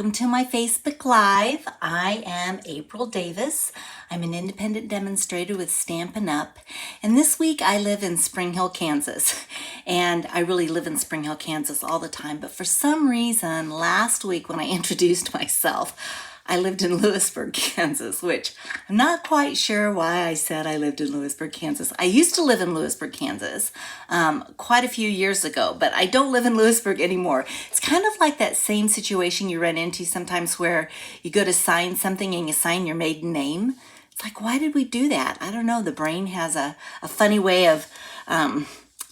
welcome to my Facebook Live. I am April Davis. I'm an independent demonstrator with Stampin Up. And this week I live in Spring Hill, Kansas. And I really live in Spring Hill, Kansas all the time. But for some reason, last week when I introduced myself, I lived in Lewisburg, Kansas, which I'm not quite sure why I said I lived in Lewisburg, Kansas. I used to live in Lewisburg, Kansas, quite a few years ago, but I don't live in Lewisburg anymore. It's kind of like that same situation you run into sometimes where you go to sign something and you sign your maiden name. It's like, why did we do that? I don't know. The brain has a funny way of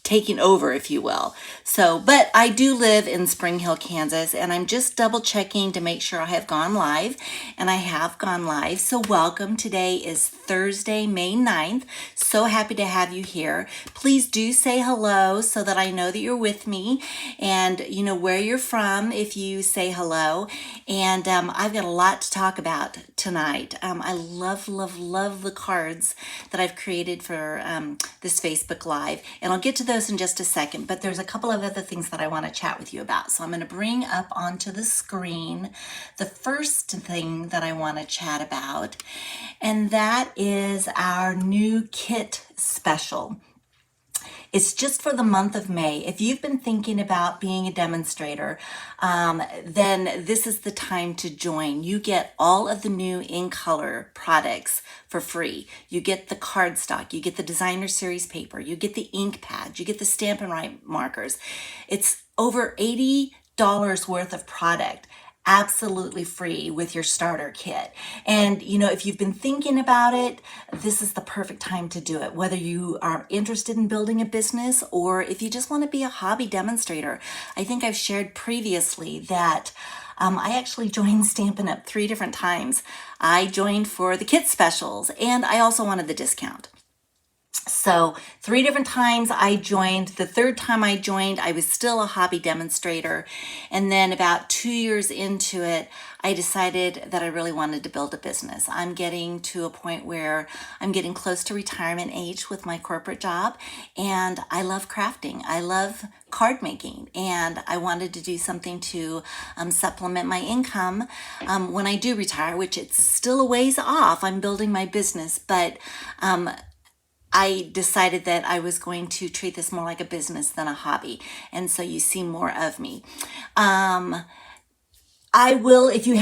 taking over, if you will. So, but I do live in Spring Hill, Kansas, and I'm just double checking to make sure I have gone live, and I have gone live. So welcome. Today is Thursday, May 9th. So happy to have you here. Please do say hello so that I know that you're with me and you know where you're from if you say hello. And I've got a lot to talk about tonight. I love the cards that I've created for this Facebook Live, and I'll get to those in just a second, but there's a couple of other things that I want to chat with you about. So I'm going to bring up onto the screen the first thing that I want to chat about, and that is our new kit special. It's just for the month of May. If you've been thinking about being a demonstrator, then this is the time to join. You get all of the new in color products for free. You get the cardstock, you get the designer series paper, you get the ink pads, you get the Stampin' Up markers. It's over $80 worth of product, absolutely free with your starter kit. And you know, if you've been thinking about it, this is the perfect time to do it. Whether you are interested in building a business or if you just want to be a hobby demonstrator. I think I've shared previously that I actually joined Stampin' Up 3 different times. I joined for the kit specials and I also wanted the discount. So 3 different times I joined. The third time I joined, I was still a hobby demonstrator. And then about 2 years into it, I decided that I really wanted to build a business. I'm getting to a point where I'm getting close to retirement age with my corporate job. And I love crafting. I love card making. And I wanted to do something to supplement my income when I do retire, which it's still a ways off. I'm building my business, but I decided that I was going to treat this more like a business than a hobby. And so you see more of me. I will, if you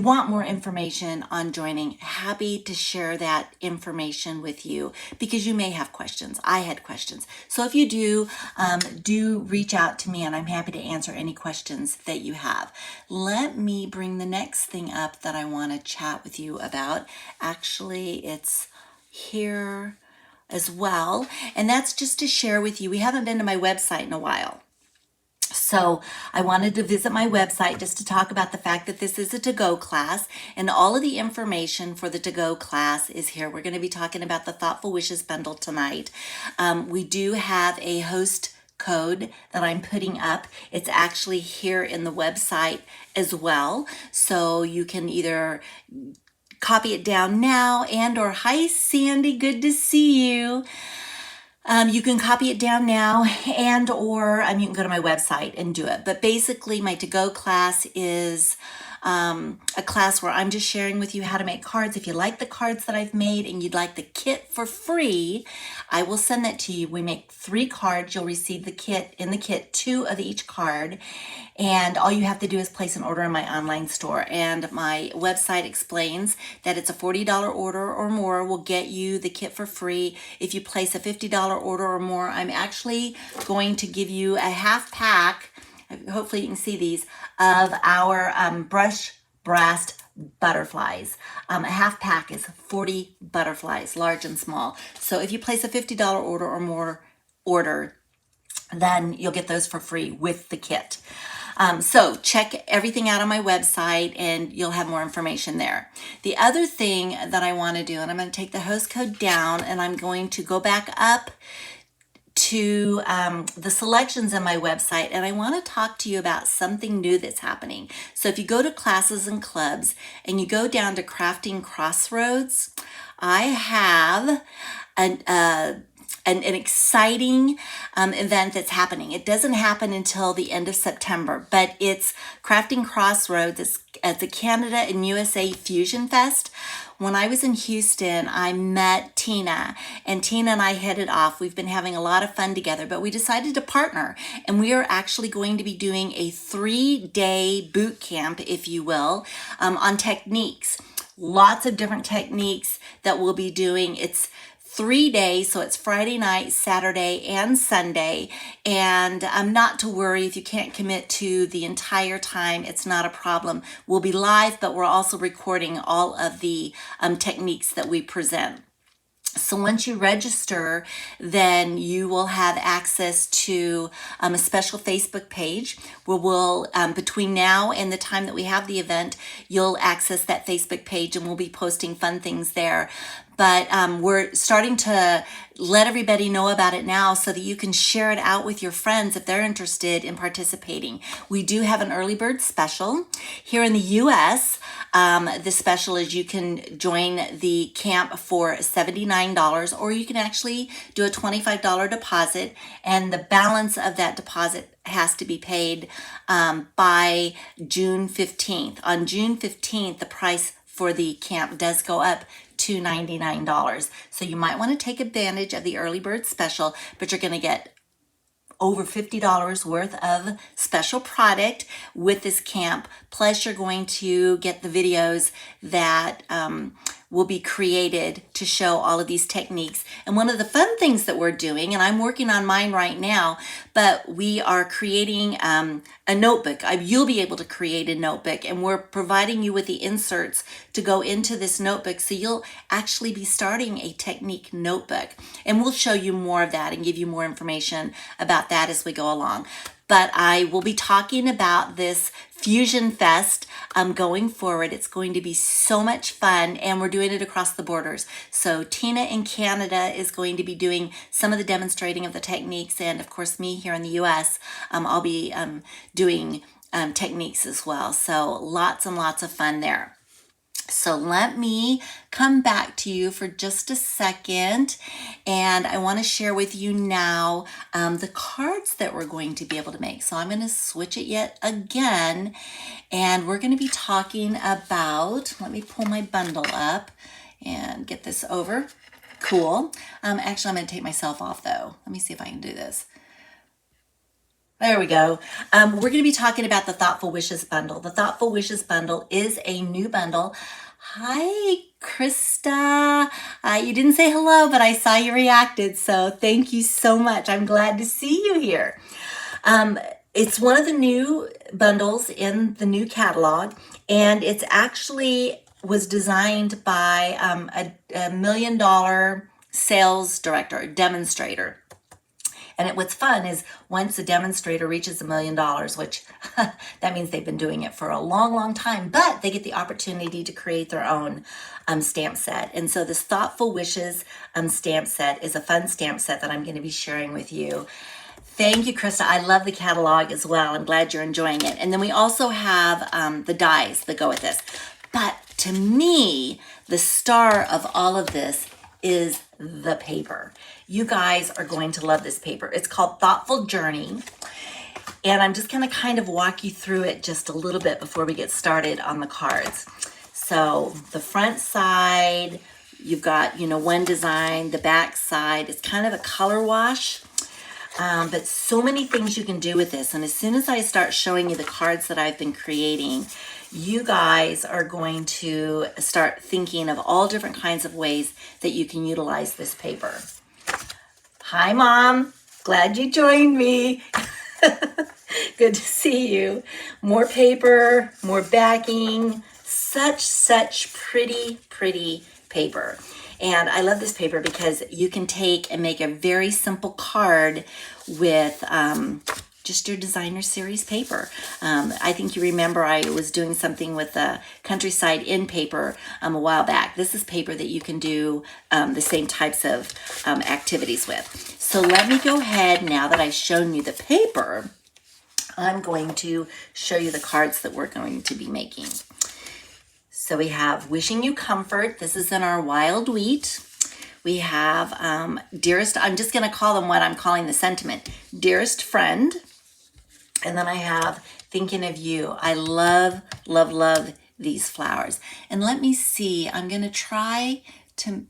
want more information on joining, happy to share that information with you because you may have questions. I had questions. So if you do reach out to me and I'm happy to answer any questions that you have. Let me bring the next thing up that I want to chat with you about. Actually, it's here as well, and that's just to share with you. We haven't been to my website in a while, so I wanted to visit my website just to talk about the fact that this is a to-go class, and all of the information for the to-go class is here. We're going to be talking about the Thoughtful Wishes bundle tonight. We do have a host code that I'm putting up. It's actually here in the website as well, so you can either copy it down now or hi Sandy, good to see you. You can copy it down now or you can go to my website and do it. But basically my to-go class is a class where I'm just sharing with you how to make cards. If you like the cards that I've made and you'd like the kit for free, I will send that to you. We make 3 cards. You'll receive the kit, 2 of each card. And all you have to do is place an order in my online store. And my website explains that it's a $40 order or more will get you the kit for free. If you place a $50 order or more, I'm actually going to give you a half pack, hopefully you can see these, of our brush brass butterflies. A half pack is 40 butterflies, large and small. So if you place a $50 order or more then you'll get those for free with the kit. So check everything out on my website and you'll have more information there. The other thing that I want to do, and I'm going to take the host code down and I'm going to go back up to the selections on my website, and I want to talk to you about something new that's happening. So if you go to classes and clubs and you go down to crafting Crossroads, I have an exciting event that's happening. It doesn't happen until the end of September, but it's Crafting Crossroads. It's at the Canada and USA Fusion Fest. When I was in Houston, I met Tina, and Tina and I hit it off. We've been having a lot of fun together, but we decided to partner, and we are actually going to be doing a 3-day boot camp, if you will, on techniques. Lots of different techniques that we'll be doing. It's 3 days, so it's Friday night, Saturday, and Sunday. And not to worry if you can't commit to the entire time, it's not a problem. We'll be live, but we're also recording all of the techniques that we present. So once you register, then you will have access to a special Facebook page where we'll, between now and the time that we have the event, you'll access that Facebook page and we'll be posting fun things there. But we're starting to let everybody know about it now so that you can share it out with your friends if they're interested in participating. We do have an early bird special. Here in the US, the special is you can join the camp for $79, or you can actually do a $25 deposit, and the balance of that deposit has to be paid by June 15th. On June 15th, the price for the camp does go up to $99. So you might want to take advantage of the early bird special, but you're going to get over $50 worth of special product with this camp. Plus you're going to get the videos that will be created to show all of these techniques. And one of the fun things that we're doing, and I'm working on mine right now, but we are creating a notebook. You'll be able to create a notebook, and we're providing you with the inserts to go into this notebook. So you'll actually be starting a technique notebook, and we'll show you more of that and give you more information about that as we go along. But I will be talking about this Fusion Fest going forward. It's going to be so much fun, and we're doing it across the borders. So Tina in Canada is going to be doing some of the demonstrating of the techniques, and of course me here in the US, I'll be doing techniques as well. So lots and lots of fun there. So let me come back to you for just a second, and I want to share with you now the cards that we're going to be able to make. So I'm going to switch it yet again, and we're going to be talking about, let me pull my bundle up and get this over. Cool. Actually, I'm going to take myself off though. Let me see if I can do this. There we go. We're going to be talking about the Thoughtful Wishes bundle. The Thoughtful Wishes bundle is a new bundle. Hi, Krista. You didn't say hello, but I saw you reacted, so thank you so much. I'm glad to see you here. It's one of the new bundles in the new catalog, and it's actually was designed by a $1 million sales director, demonstrator. And what's fun is once a demonstrator reaches $1 million, which that means they've been doing it for a long, long time, but they get the opportunity to create their own stamp set. And so this Thoughtful Wishes stamp set is a fun stamp set that I'm going to be sharing with you. Thank you, Krista. I love the catalog as well. I'm glad you're enjoying it. And then we also have the dies that go with this. But to me, the star of all of this is the paper. You guys are going to love this paper. It's called Thoughtful Journey, and I'm just going to kind of walk you through it just a little bit before we get started on the cards. So the front side, you've got, one design. The back side is kind of a color wash, but so many things you can do with this. And as soon as I start showing you the cards that I've been creating, you guys are going to start thinking of all different kinds of ways that you can utilize this paper. Hi, Mom. Glad you joined me. Good to see you. More paper, more backing. Such pretty paper. And I love this paper because you can take and make a very simple card with just your designer series paper. I think you remember I was doing something with the Countryside in paper a while back. This is paper that you can do the same types of activities with. So let me go ahead, now that I've shown you the paper, I'm going to show you the cards that we're going to be making. So we have Wishing You Comfort. This is in our wild wheat. We have Dearest, I'm just going to call them what I'm calling the sentiment. Dearest Friend. And then I have Thinking of You. I love, love, love these flowers. And let me see, I'm going to try to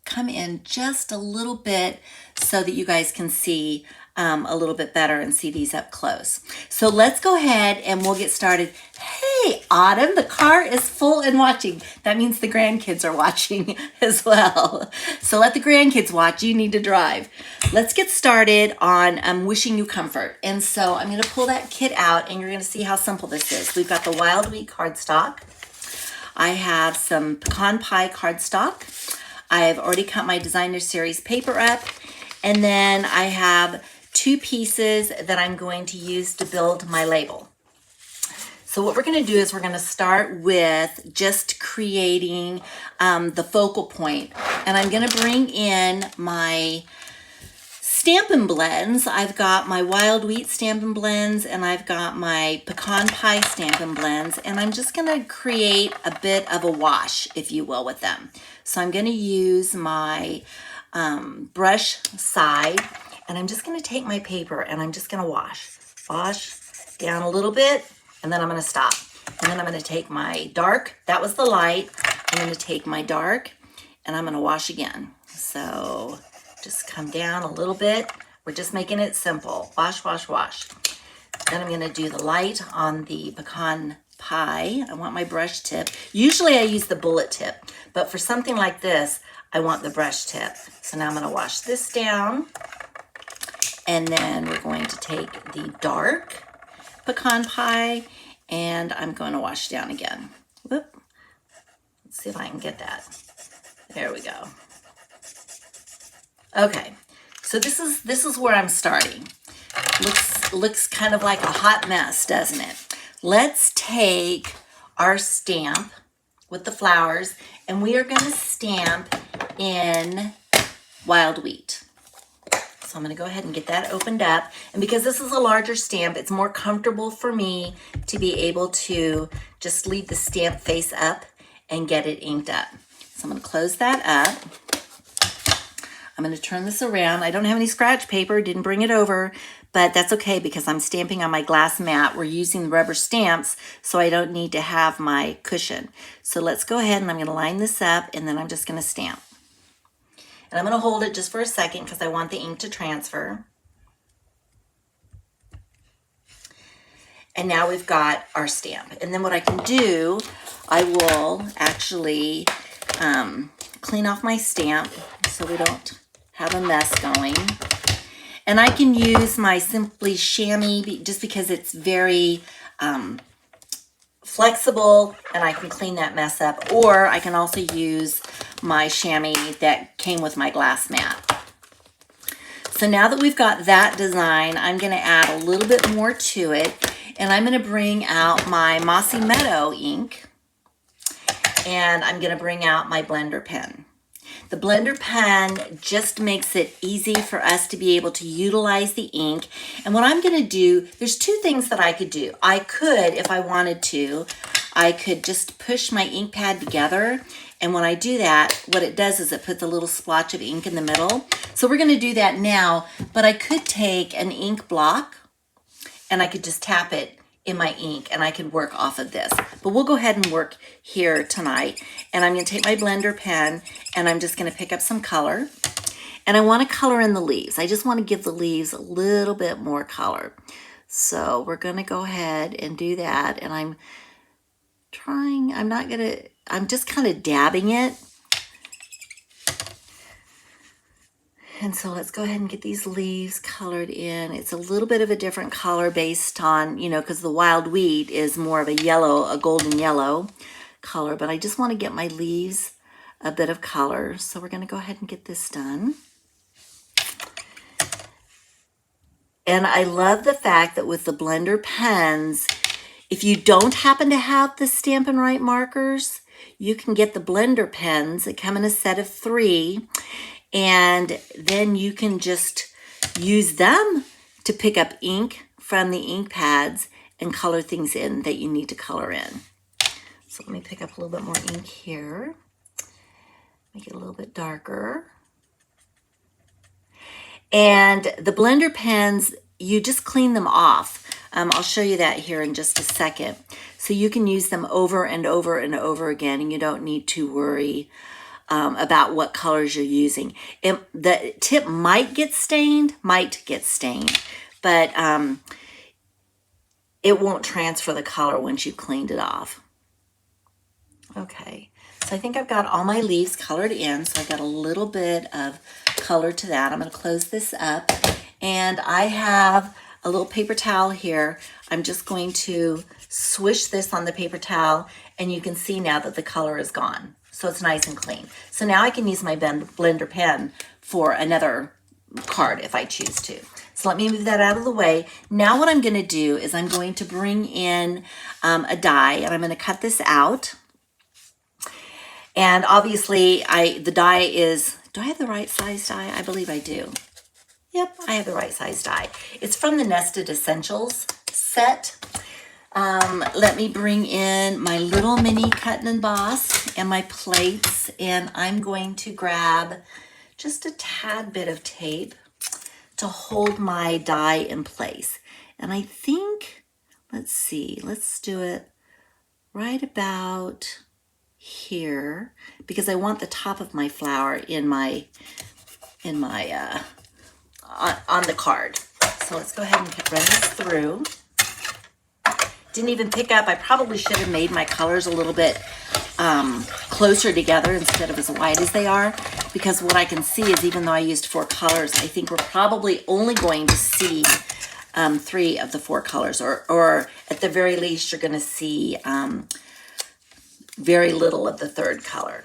come in just a little bit so that you guys can see a little bit better and see these up close. So let's go ahead and we'll get started. Hey, Autumn, the car is full and watching. That means the grandkids are watching as well. So let the grandkids watch. You need to drive. Let's get started on Wishing You Comfort. And so I'm going to pull that kit out and you're going to see how simple this is. We've got the Wild Wheat cardstock. I have some pecan pie cardstock. I've already cut my designer series paper up. And then I have 2 pieces that I'm going to use to build my label. So what we're going to do is we're going to start with just creating the focal point. And I'm going to bring in my Stampin' Blends. I've got my Wild Wheat Stampin' Blends and I've got my Pecan Pie Stampin' Blends. And I'm just going to create a bit of a wash, if you will, with them. So I'm going to use my brush side. And I'm just going to take my paper and I'm just going to wash down a little bit, and then I'm going to stop. And then I'm going to take my dark, that was the light. I'm going to take my dark and I'm going to wash again. So just come down a little bit. We're just making it simple. Wash, wash, wash. Then I'm going to do the light on the pecan pie. I want my brush tip. Usually I use the bullet tip, but for something like this, I want the brush tip. So now I'm going to wash this down. And then we're going to take the dark pecan pie and I'm going to wash down again. Whoop. Let's see if I can get that. There we go. Okay, so this is where I'm starting. Looks kind of like a hot mess, doesn't it? Let's take our stamp with the flowers and we are going to stamp in Wild Wheat. So I'm going to go ahead and get that opened up. And because this is a larger stamp, it's more comfortable for me to be able to just leave the stamp face up and get it inked up. So I'm going to close that up. I'm going to turn this around. I don't have any scratch paper, didn't bring it over, but that's okay because I'm stamping on my glass mat. We're using rubber stamps, so I don't need to have my cushion. So let's go ahead and I'm going to line this up and then I'm just going to stamp. And I'm going to hold it just for a second because I want the ink to transfer. And now we've got our stamp. And then what I can do, I will actually clean off my stamp so we don't have a mess going. And I can use my Simply Chamois just because it's very flexible and I can clean that mess up. Or I can also use my chamois that came with my glass mat. So now that we've got that design, I'm going to add a little bit more to it. And I'm going to bring out my Mossy Meadow ink. And I'm going to bring out my blender pen. The blender pen just makes it easy for us to be able to utilize the ink. And what I'm going to do, there's 2 things that I could do. I could, if I wanted to, I could just push my ink pad together. And when I do that, what it does is it puts a little splotch of ink in the middle. So we're going to do that now, but I could take an ink block and I could just tap it in my ink and I could work off of this. But we'll go ahead and work here tonight. And I'm going to take my blender pen and I'm just going to pick up some color. And I want to color in the leaves. I just want to give the leaves a little bit more color. So we're going to go ahead and do that. And I'm just kind of dabbing it. And so let's go ahead and get these leaves colored in. It's a little bit of a different color based on, because the Wild Wheat is more of a yellow, a golden yellow color, but I just want to get my leaves a bit of color. So we're going to go ahead and get this done. And I love the fact that with the blender pens, if you don't happen to have the Stampin' Right markers, you can get the blender pens that come in a set of 3. And then you can just use them to pick up ink from the ink pads and color things in that you need to color in. So let me pick up a little bit more ink here. Make it a little bit darker. And the blender pens, you just clean them off. I'll show you that here in just a second. So you can use them over and over and over again, and you don't need to worry about what colors you're using. The tip might get stained, but it won't transfer the color once you've cleaned it off. Okay, so I think I've got all my leaves colored in, so I've got a little bit of color to that. I'm going to close this up, and I have a little paper towel here. I'm just going to swish this on the paper towel, and you can see now that the color is gone. So it's nice and clean. So now I can use my blender pen for another card if I choose to. So let me move that out of the way. Now what I'm going to do is I'm going to bring in a die, and I'm going to cut this out. And obviously the die is, do I have the right size die? I believe I do. Yep, I have the right size die. It's from the Nested Essentials set. Let me bring in my little mini cut and emboss and my plates, and I'm going to grab just a tad bit of tape to hold my die in place. And I think, let's see, let's do it right about here, because I want the top of my flower in my on the card. So let's go ahead and run this through. Didn't even pick up. I probably should have made my colors a little bit closer together instead of as wide as they are, because what I can see is, even though I used 4 colors, I think we're probably only going to see 3 of the 4 colors, or at the very least you're going to see very little of the 3rd color.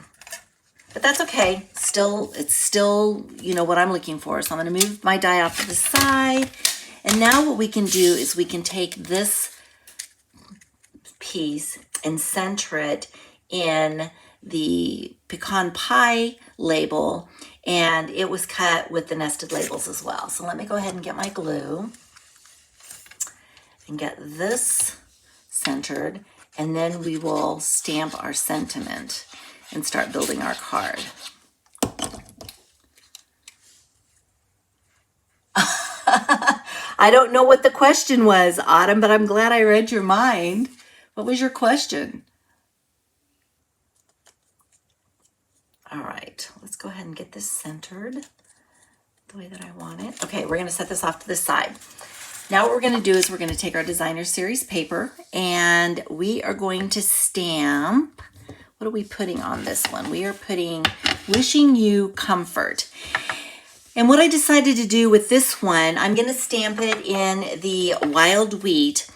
But that's okay. It's still, you know, what I'm looking for. So I'm going to move my die off to the side. And now what we can do is we can take this piece and center it in the pecan pie label. And it was cut with the nested labels as well. So let me go ahead and get my glue and get this centered. And then we will stamp our sentiment and start building our card. I don't know what the question was, Autumn, but I'm glad I read your mind. What was your question? All right, let's go ahead and get this centered the way that I want it. Okay, we're going to set this off to the side. Now what we're going to do is we're going to take our designer series paper, and we are going to stamp. What are we putting on this one? We are putting Wishing You Comfort. And what I decided to do with this one, I'm going to stamp it in the Wild Wheat,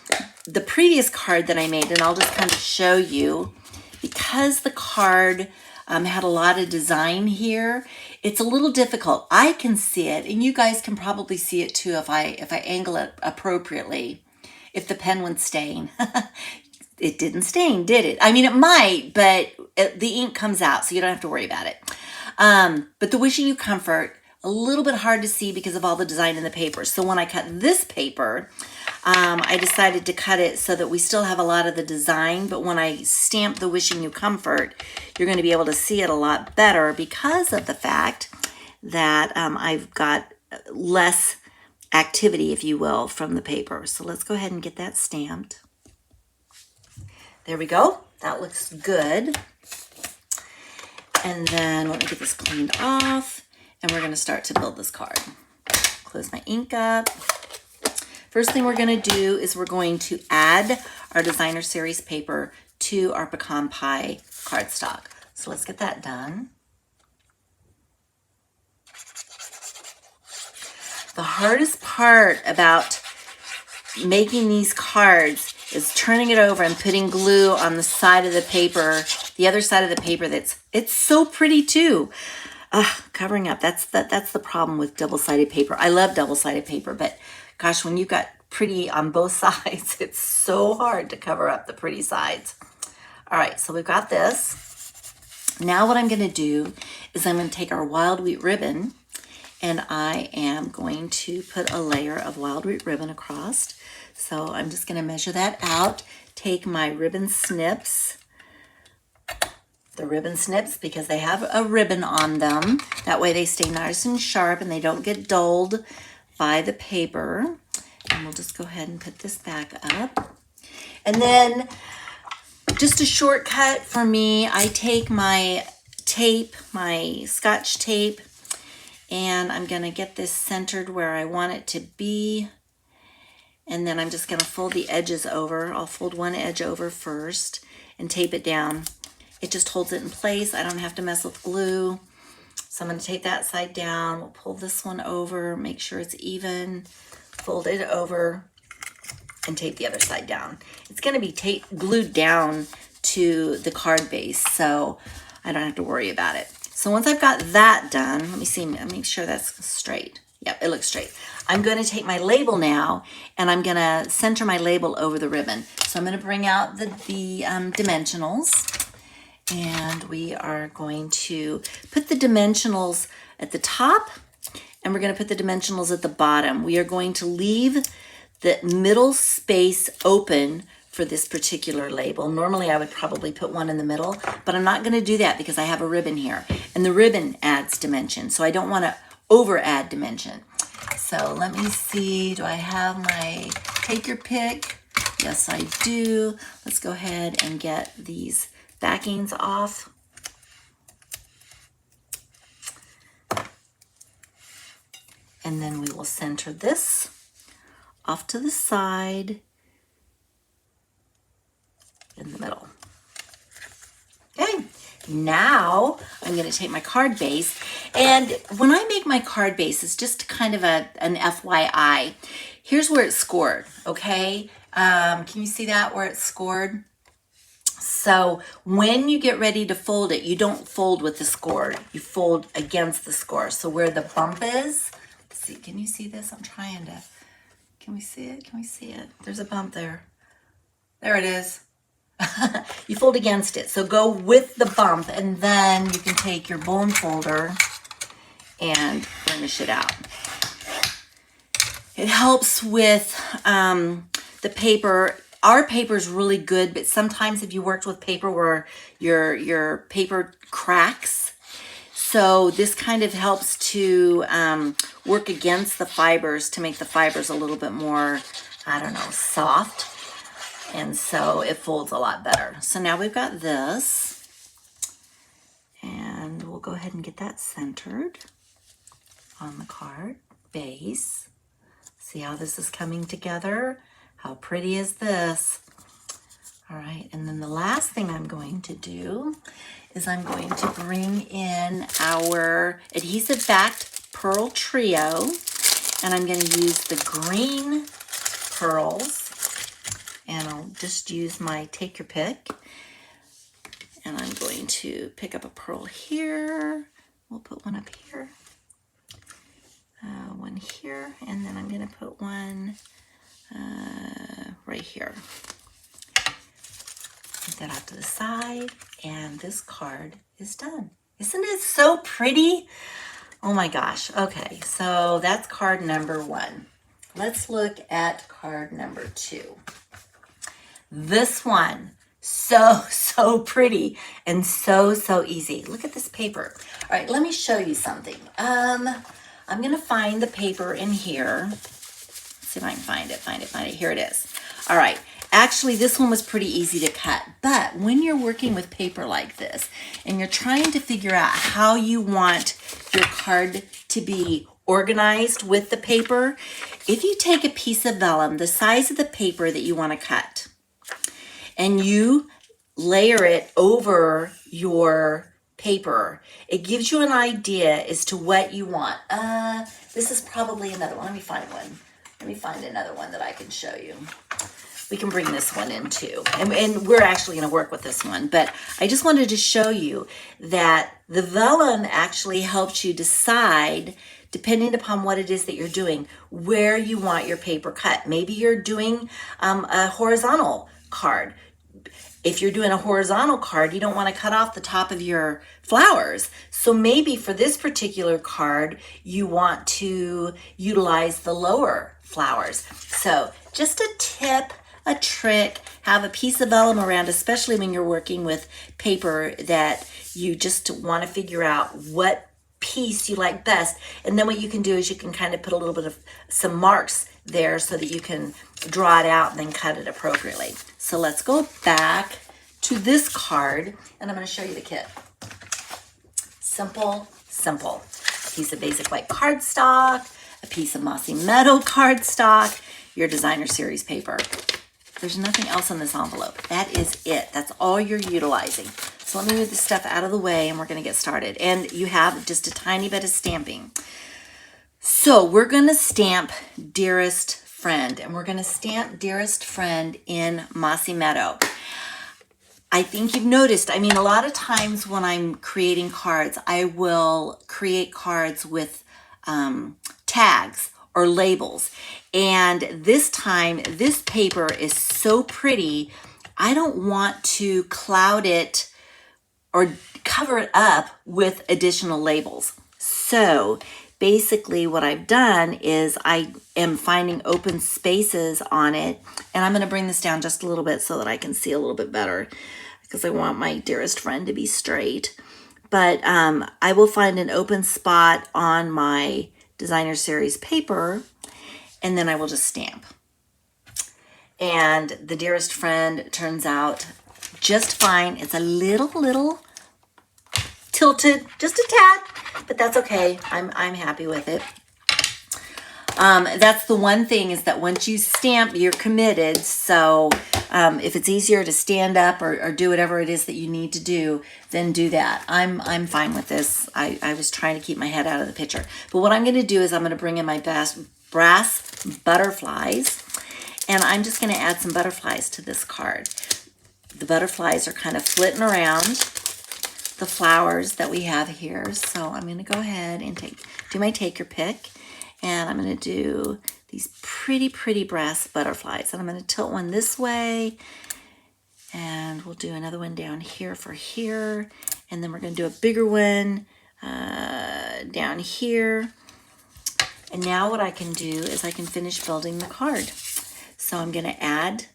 the previous card that I made, and I'll just kind of show you. Because the card had a lot of design here, it's a little difficult. I can see it, and you guys can probably see it too if I angle it appropriately. If the pen would stain. It didn't stain, did it? I mean, it might, but the ink comes out, so you don't have to worry about it. But the Wishing You Comfort, a little bit hard to see because of all the design in the paper. So when I cut this paper, I decided to cut it so that we still have a lot of the design, but when I stamp the Wishing You Comfort, you're going to be able to see it a lot better because of the fact that I've got less activity, if you will, from the paper. So let's go ahead and get that stamped. There we go. That looks good. And then let me get this cleaned off, and we're going to start to build this card. Close my ink up. First thing we're going to do is we're going to add our designer series paper to our pecan pie cardstock. So let's get that done. The hardest part about making these cards is turning it over and putting glue on the side of the paper, the other side of the paper it's so pretty too. Covering up, that's the problem with double-sided paper. I love double-sided paper, but gosh, when you've got pretty on both sides, it's so hard to cover up the pretty sides. All right, so we've got this. Now what I'm going to do is I'm going to take our wild wheat ribbon, and I am going to put a layer of wild wheat ribbon across. So I'm just going to measure that out, take my ribbon snips, the ribbon snips because they have a ribbon on them. That way they stay nice and sharp and they don't get dulled by the paper. And we'll just go ahead and put this back up. And then just a shortcut for me, I take my tape, my Scotch tape, and I'm gonna get this centered where I want it to be. And then I'm just gonna fold the edges over. I'll fold one edge over first and tape it down. It just holds it in place. I don't have to mess with glue. So I'm gonna tape that side down. We'll pull this one over, make sure it's even, fold it over, and tape the other side down. It's gonna be glued down to the card base, so I don't have to worry about it. So once I've got that done, let me see, make sure that's straight. Yep, it looks straight. I'm gonna take my label now and I'm gonna center my label over the ribbon. So I'm gonna bring out the dimensionals, and we are going to put the dimensionals at the top and we're gonna put the dimensionals at the bottom. We are going to leave the middle space open for this particular label. Normally I would probably put one in the middle, but I'm not gonna do that because I have a ribbon here and the ribbon adds dimension. So I don't wanna over add dimension. So let me see, do I have my take your pick? Yes, I do. Let's go ahead and get these backings off. And then we will center this off to the side in the middle. Okay, now I'm going to take my card base, and when I make my card base, it's just kind of an FYI. Here's where it's scored, okay? Can you see that, where it's scored? So when you get ready to fold it, you don't fold with the score, you fold against the score. So where the bump is, let's see, can you see this? I'm trying to, can we see it? Can we see it? There's a bump there. There it is. You fold against it. So go with the bump, and then you can take your bone folder and finish it out. It helps with the paper. Our paper is really good, but sometimes if you worked with paper where your paper cracks, so this kind of helps to work against the fibers to make the fibers a little bit more, I don't know, soft. And so it folds a lot better. So now we've got this, and we'll go ahead and get that centered on the card base. See how this is coming together? How pretty is this? All right, and then the last thing I'm going to do is I'm going to bring in our adhesive backed pearl trio, and I'm going to use the green pearls, and I'll just use my take your pick, and I'm going to pick up a pearl here. We'll put one up here, one here, and then I'm going to put one right here. Put that out to the side, and this card is done. Isn't it so pretty? Oh my gosh. Okay, so that's card number 1. Let's look at card number 2. This one, so pretty and so easy. Look at this paper. All right, let me show you something. I'm gonna find the paper in here. Let's see if I can find it. Here it is. All right, actually this one was pretty easy to cut, but when you're working with paper like this and you're trying to figure out how you want your card to be organized with the paper, if you take a piece of vellum the size of the paper that you want to cut and you layer it over your paper, it gives you an idea as to what you want. This is probably another one. Let me find one. Let me find another one that I can show you. We can bring this one in too. And we're actually going to work with this one. But I just wanted to show you that the vellum actually helps you decide, depending upon what it is that you're doing, where you want your paper cut. Maybe you're doing a horizontal card. If you're doing a horizontal card, you don't want to cut off the top of your flowers. So maybe for this particular card, you want to utilize the lower flowers. So just a tip a trick, have a piece of vellum around, especially when you're working with paper that you just want to figure out what piece you like best. And then what you can do is you can kind of put a little bit of some marks there so that you can draw it out and then cut it appropriately. So let's go back to this card and I'm going to show you the kit. Simple, simple. A piece of basic white cardstock, a piece of Mossy Meadow cardstock, your designer series paper. There's nothing else in this envelope. That is it. That's all you're utilizing. So let me move this stuff out of the way and we're going to get started. And you have just a tiny bit of stamping. So we're going to stamp Dearest Friend, and we're going to stamp Dearest Friend in Mossy Meadow. I think you've noticed, I mean, a lot of times when I'm creating cards, I will create cards with tags or labels. And this time, this paper is so pretty, I don't want to cloud it or cover it up with additional labels. So basically what I've done is I am finding open spaces on it, and I'm going to bring this down just a little bit so that I can see a little bit better because I want my Dearest Friend to be straight. But I will find an open spot on my designer series paper, and then I will just stamp. And the Dearest Friend turns out just fine. It's a little tilted, just a tad, but that's okay. I'm happy with it. That's the one thing, is that once you stamp, you're committed. So if it's easier to stand up or do whatever it is that you need to do, then do that. I'm fine with this. I was trying to keep my head out of the picture. But what I'm going to do is I'm going to bring in my brass butterflies, and I'm just going to add some butterflies to this card. The butterflies are kind of flitting around the flowers that we have here. So I'm going to go ahead and do my take your pick. And I'm going to do these pretty brass butterflies. And I'm going to tilt one this way. And we'll do another one down here for here. And then we're going to do a bigger one down here. And now what I can do is I can finish building the card. So I'm going to add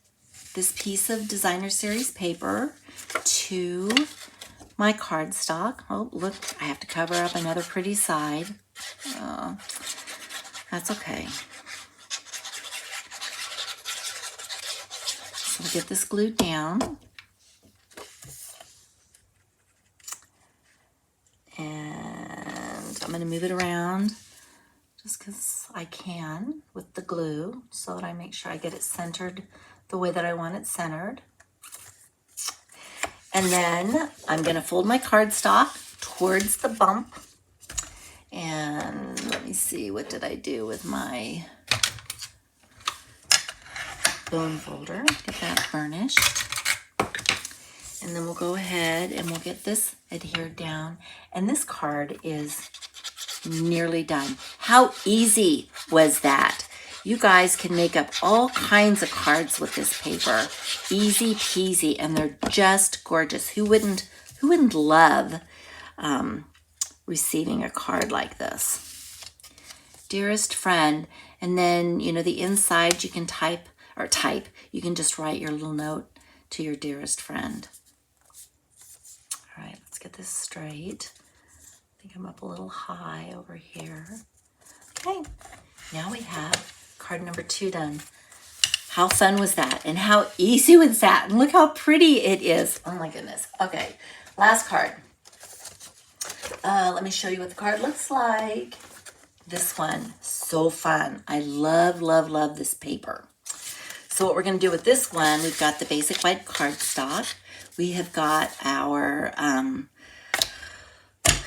this piece of designer series paper to my cardstock. Oh, look, I have to cover up another pretty side. Oh, that's okay. So we'll get this glued down. And I'm going to move it around just because I can with the glue so that I make sure I get it centered the way that I want it centered. And then I'm going to fold my cardstock towards the bump. And let me see, what did I do with my bone folder? Get that burnished. And then we'll go ahead and we'll get this adhered down. And this card is nearly done. How easy was that? You guys can make up all kinds of cards with this paper. Easy peasy, and they're just gorgeous. Who wouldn't love receiving a card like this? Dearest Friend, and then, you know, the inside you can you can just write your little note to your dearest friend. All right, let's get this straight. I think I'm up a little high over here. Okay, now we have card number 2 done. How fun was that? And how easy was that? And look how pretty it is. Oh my goodness. Okay, last card. Let me show you what the card looks like. This one, so fun. I love this paper. So what we're going to do with this one, we've got the basic white cardstock. We have got our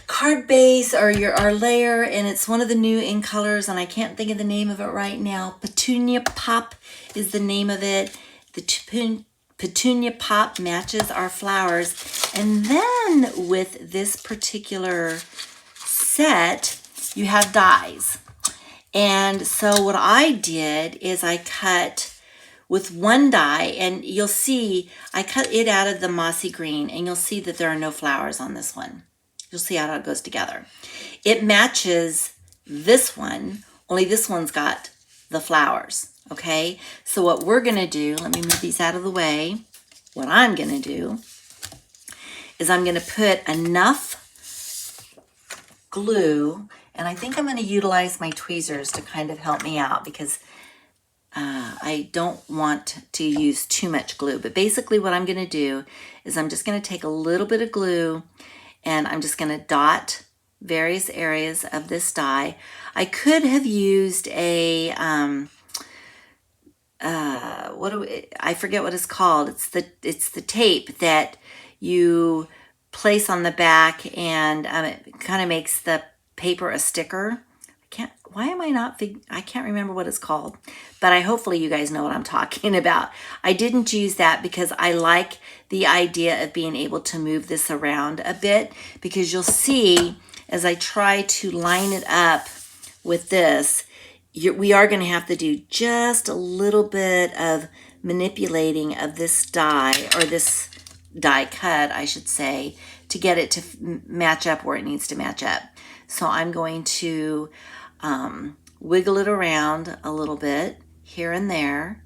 card base, or our layer, and it's one of the new ink colors, and I can't think of the name of it right now. Petunia Pop is the name of it. The Petunia Pop matches our flowers. And then with this particular set, you have dies. And so what I did is I cut with one die, and you'll see I cut it out of the mossy green, and you'll see that there are no flowers on this one. You'll see how it goes together. It matches this one, only this one's got the flowers. okay? So what we're gonna do, let me move these out of the way. What I'm gonna do is I'm gonna put enough glue, and I think I'm gonna utilize my tweezers to kind of help me out because I don't want to use too much glue. But basically what I'm gonna do is I'm just gonna take a little bit of glue and I'm just gonna dot various areas of this die. I could have used a, I forget what it's called. It's the tape that you place on the back, and it kind of makes the paper a sticker. I can't remember what it's called, but hopefully you guys know what I'm talking about. I didn't use that because I like the idea of being able to move this around a bit, because you'll see as I try to line it up with this, we are going to have to do just a little bit of manipulating of this die, or this die cut, I should say, to get it to match up where it needs to match up. So I'm going to wiggle it around a little bit here and there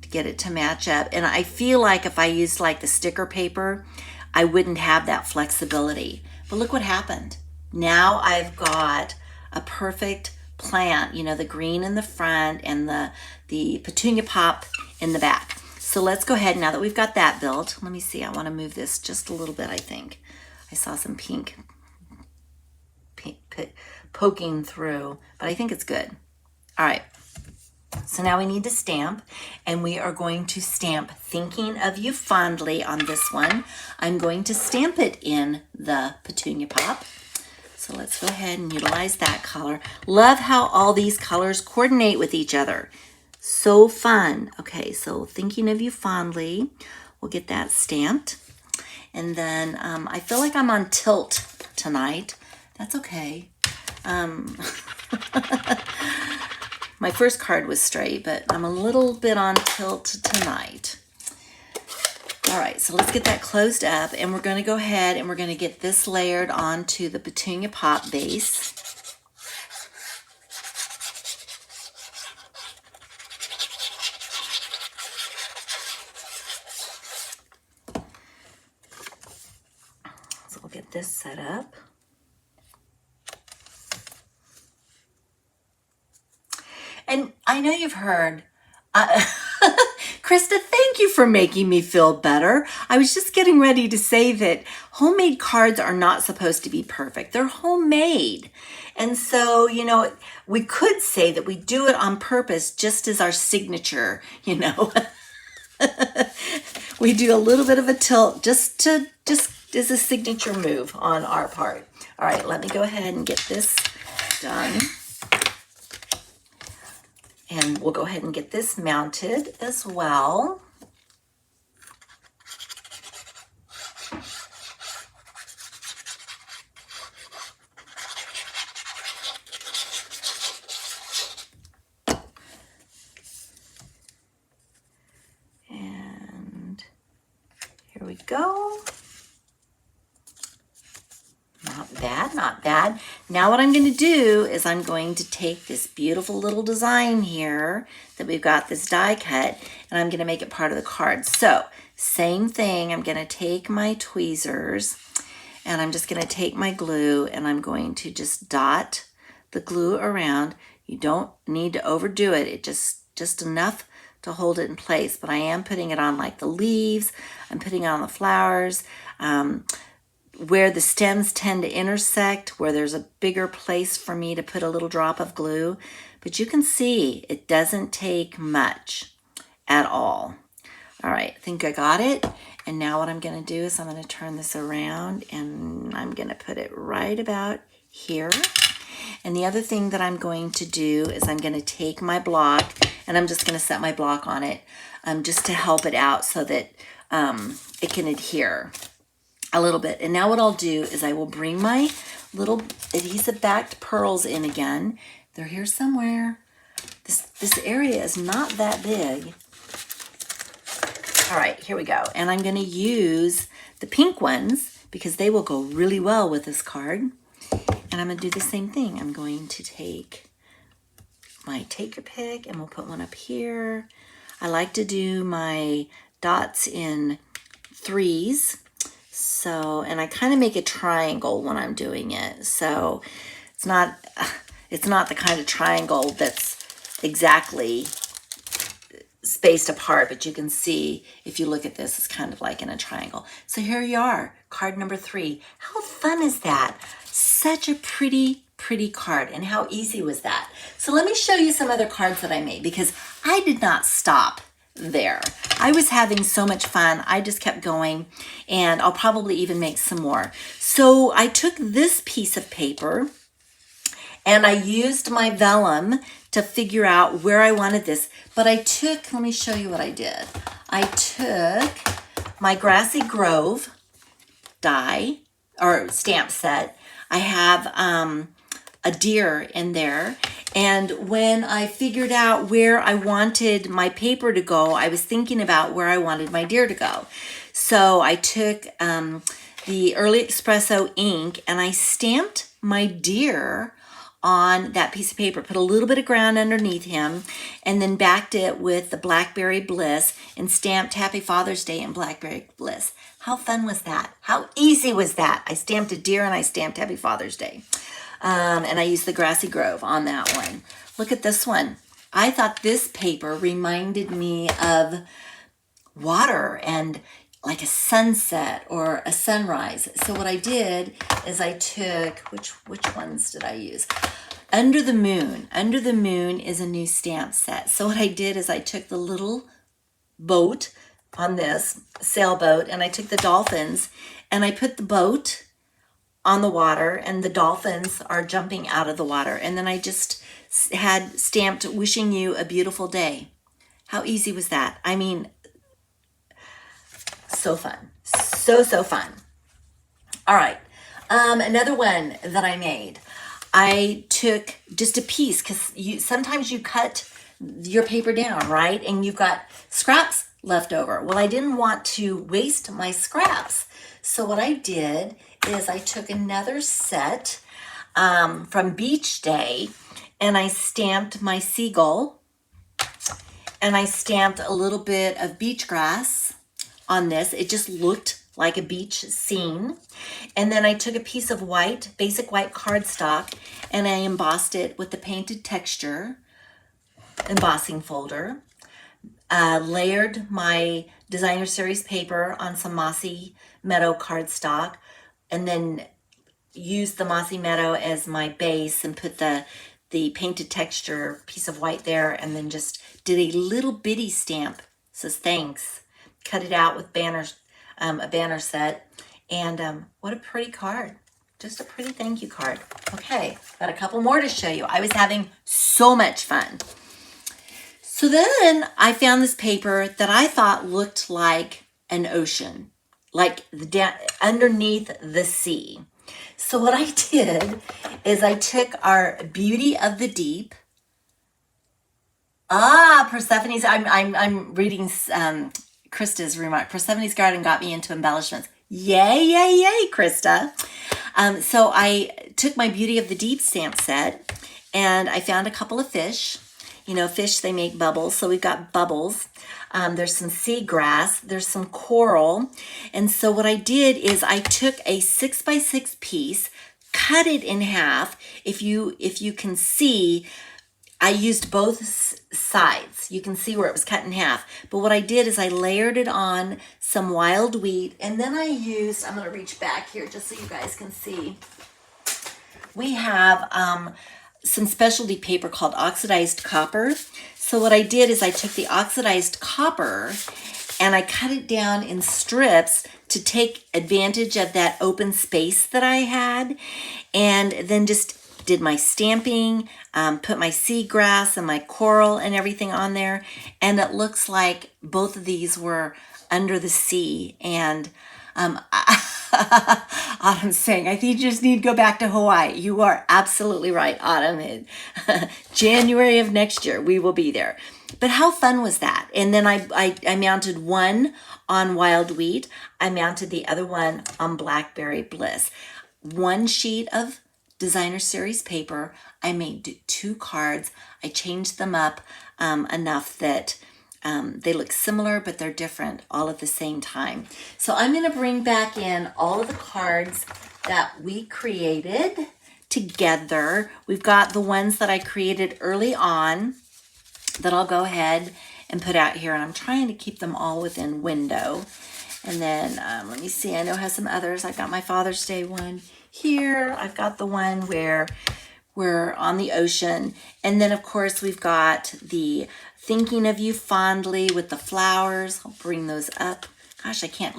to get it to match up. And I feel like if I used like the sticker paper, I wouldn't have that flexibility. But look what happened. Now I've got a perfect plant, you know, the green in the front and the petunia pop in the back. So let's go ahead, now that we've got that built, let me see, I want to move this just a little bit. I think I saw some pink poking through, but I think it's good. All right, so now we need to stamp, and we are going to stamp Thinking of You Fondly on this one. I'm going to stamp it in the petunia pop. So let's go ahead and utilize that color. Love how all these colors coordinate with each other. So fun. Okay, so Thinking of You Fondly. We'll get that stamped. And then I feel like I'm on tilt tonight. That's okay. My first card was straight, but I'm a little bit on tilt tonight. All right, so let's get that closed up, and we're going to go ahead and we're going to get this layered onto the petunia pop base. So we'll get this set up. And I know you've heard, Krista, thank you for making me feel better. I was just getting ready to say that homemade cards are not supposed to be perfect. They're homemade. And so, you know, we could say that we do it on purpose just as our signature, you know. We do a little bit of a tilt just as a signature move on our part. All right, let me go ahead and get this done. And we'll go ahead and get this mounted as well. And here we go. Not bad, not bad. Now what I'm going to do is I'm going to take this beautiful little design here that we've got this die cut, and I'm going to make it part of the card. So same thing, I'm going to take my tweezers and I'm just going to take my glue and I'm going to just dot the glue around. You don't need to overdo it. It just enough to hold it in place, but I am putting it on like the leaves. I'm putting it on the flowers. Where the stems tend to intersect, where there's a bigger place for me to put a little drop of glue. But you can see it doesn't take much at all. All right, I think I got it. And now what I'm going to do is I'm going to turn this around and I'm going to put it right about here. And the other thing that I'm going to do is I'm going to take my block and I'm just going to set my block on it just to help it out so that it can adhere a little bit. And now what I'll do is I will bring my little adhesive backed pearls in again. They're here somewhere. This area is not that big. All right, here we go. And I'm going to use the pink ones because they will go really well with this card. And I'm going to do the same thing. I'm going to take my take your pick, and we'll put one up here. I like to do my dots in threes. So, and I kind of make a triangle when I'm doing it. So it's not the kind of triangle that's exactly spaced apart, but you can see if you look at this, it's kind of like in a triangle. So here you are, card number 3. How fun is that? Such a pretty card. And how easy was that? So let me show you some other cards that I made, because I did not stop there. I was having so much fun. I just kept going, and I'll probably even make some more. So I took this piece of paper and I used my vellum to figure out where I wanted this. But I took, let me show you what I did. I took my Grassy Grove die or stamp set. I have a deer in there. And when I figured out where I wanted my paper to go, I was thinking about where I wanted my deer to go. So I took the Early Espresso ink and I stamped my deer on that piece of paper, put a little bit of ground underneath him, and then backed it with the Blackberry Bliss and stamped Happy Father's Day in Blackberry Bliss. How fun was that? How easy was that? I stamped a deer and I stamped Happy Father's Day. And I used the Grassy Grove on that one. Look at this one. I thought this paper reminded me of water and like a sunset or a sunrise. So what I did is I took, which ones did I use? Under the Moon. Under the Moon is a new stamp set. So what I did is I took the little boat on this sailboat, and I took the dolphins and I put the boat on the water, and the dolphins are jumping out of the water. And then I just had stamped wishing you a beautiful day. How easy was that? I mean, so fun. So fun. All right. Another one that I made. I took just a piece, because sometimes you cut your paper down, right? And you've got scraps left over. Well, I didn't want to waste my scraps. So what I did is I took another set from Beach Day, and I stamped my seagull, and I stamped a little bit of beach grass on this. It just looked like a beach scene. And then I took a piece of white, basic white cardstock, and I embossed it with the painted texture embossing folder. Layered my designer series paper on some Mossy Meadow cardstock, and then used the Mossy Meadow as my base and put the painted texture piece of white there, and then just did a little bitty stamp. It says thanks. Cut it out with banners, a banner set, and what a pretty card. Just a pretty thank you card. Okay, got a couple more to show you. I was having so much fun. So then I found this paper that I thought looked like an ocean, like underneath the sea. So what I did is I took our Beauty of the Deep. Persephone's, I'm reading Krista's remark. Persephone's garden got me into embellishments. Yay, Krista. So I took my Beauty of the Deep stamp set, and I found a couple of fish. You know, fish, they make bubbles. So we've got bubbles. There's some seagrass. There's some coral. And so what I did is I took a 6x6 piece, cut it in half. If you can see, I used both sides. You can see where it was cut in half. But what I did is I layered it on some wild wheat. And then I used, I'm going to reach back here just so you guys can see. We have some specialty paper called oxidized copper. So what I did is I took the oxidized copper and I cut it down in strips to take advantage of that open space that I had, and then just did my stamping, put my seagrass and my coral and everything on there, and it looks like both of these were under the sea. And Autumn's saying, I think you just need to go back to Hawaii. You are absolutely right, Autumn. January of next year, we will be there. But how fun was that? And then I mounted one on wild wheat. I mounted the other one on Blackberry Bliss. One sheet of designer series paper. I made 2 cards. I changed them up enough that they look similar, but they're different all at the same time. So I'm going to bring back in all of the cards that we created together. We've got the ones that I created early on that I'll go ahead and put out here, and I'm trying to keep them all within window. And then let me see, I know I have some others. I've got my Father's Day one here. I've got the one where we're on the ocean. And then of course we've got the thinking of you fondly with the flowers. I'll bring those up. Gosh, I can't,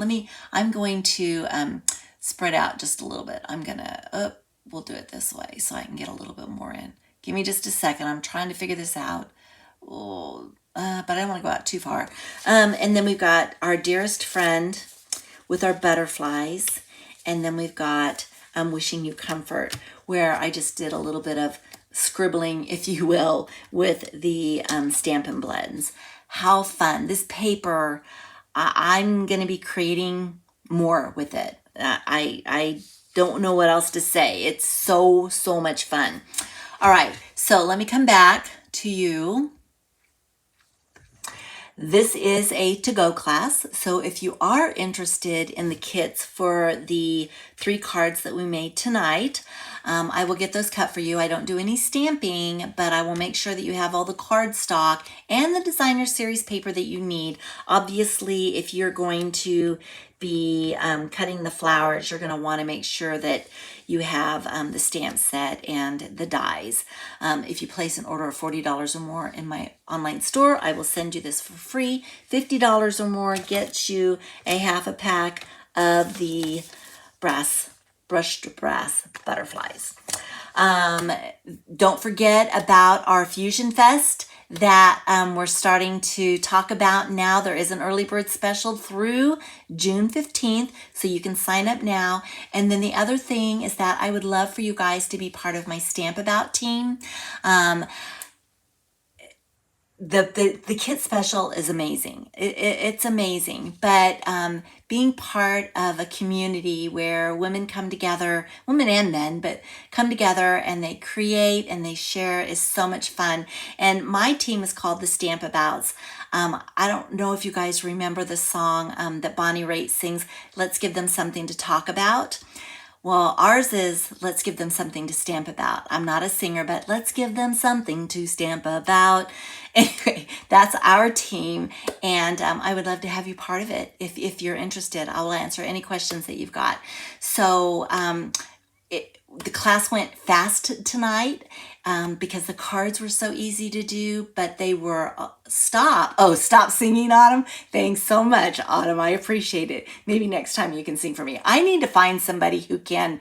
I'm going to spread out just a little bit. We'll do it this way so I can get a little bit more in. Give me just a second. I'm trying to figure this out. But I don't want to go out too far. And then we've got our dearest friend with our butterflies. And then we've got wishing you comfort, where I just did a little bit of scribbling, if you will, with the Stampin' Blends. How fun. This paper, I'm going to be creating more with it. I don't know what else to say. It's so much fun. All right, so let me come back to you. This is a to-go class, so if you are interested in the kits for the 3 cards that we made tonight, I will get those cut for you. I don't do any stamping, but I will make sure that you have all the card stock and the designer series paper that you need. Obviously, if you're going to be cutting the flowers, you're going to want to make sure that you have the stamp set and the dies. If you place an order of $40 or more in my online store, I will send you this for free. $50 or more gets you a half a pack of the brushed brass butterflies. Don't forget about our Fusion Fest that we're starting to talk about now. There is an early bird special through June 15th, so you can sign up now. And then the other thing is that I would love for you guys to be part of my Stamp About team. The kit special is amazing. It's amazing, but being part of a community where women come together, women and men, but come together and they create and they share is so much fun. And my team is called the Stamp Abouts. I don't know if you guys remember the song that Bonnie Raitt sings, Let's Give Them Something to Talk About. Well, ours is Let's Give Them Something to Stamp About. I'm not a singer, but let's give them something to stamp about. Anyway, that's our team, and I would love to have you part of it. If you're interested, I will answer any questions that you've got. So the class went fast tonight because the cards were so easy to do, but they were, stop singing, Autumn. Thanks so much, Autumn. I appreciate it. Maybe next time you can sing for me. I need to find somebody who can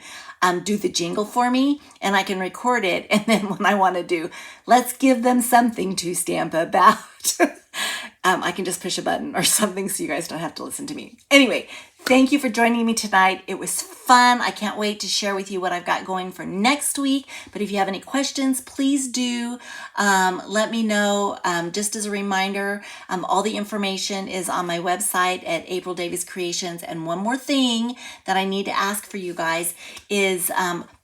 do the jingle for me, and I can record it, and then when I want to do, let's give them something to stamp about, I can just push a button or something so you guys don't have to listen to me. Anyway, thank you for joining me tonight. It was fun. I can't wait to share with you what I've got going for next week. But if you have any questions, please do let me know. Just as a reminder, all the information is on my website at April Davis Creations. And one more thing that I need to ask for you guys is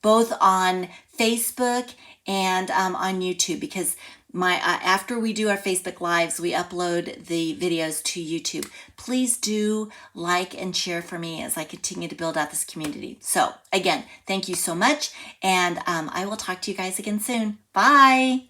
both on Facebook and on YouTube, because after we do our Facebook Lives, we upload the videos to YouTube. Please do like and share for me as I continue to build out this community. So again, thank you so much, and I will talk to you guys again soon. Bye.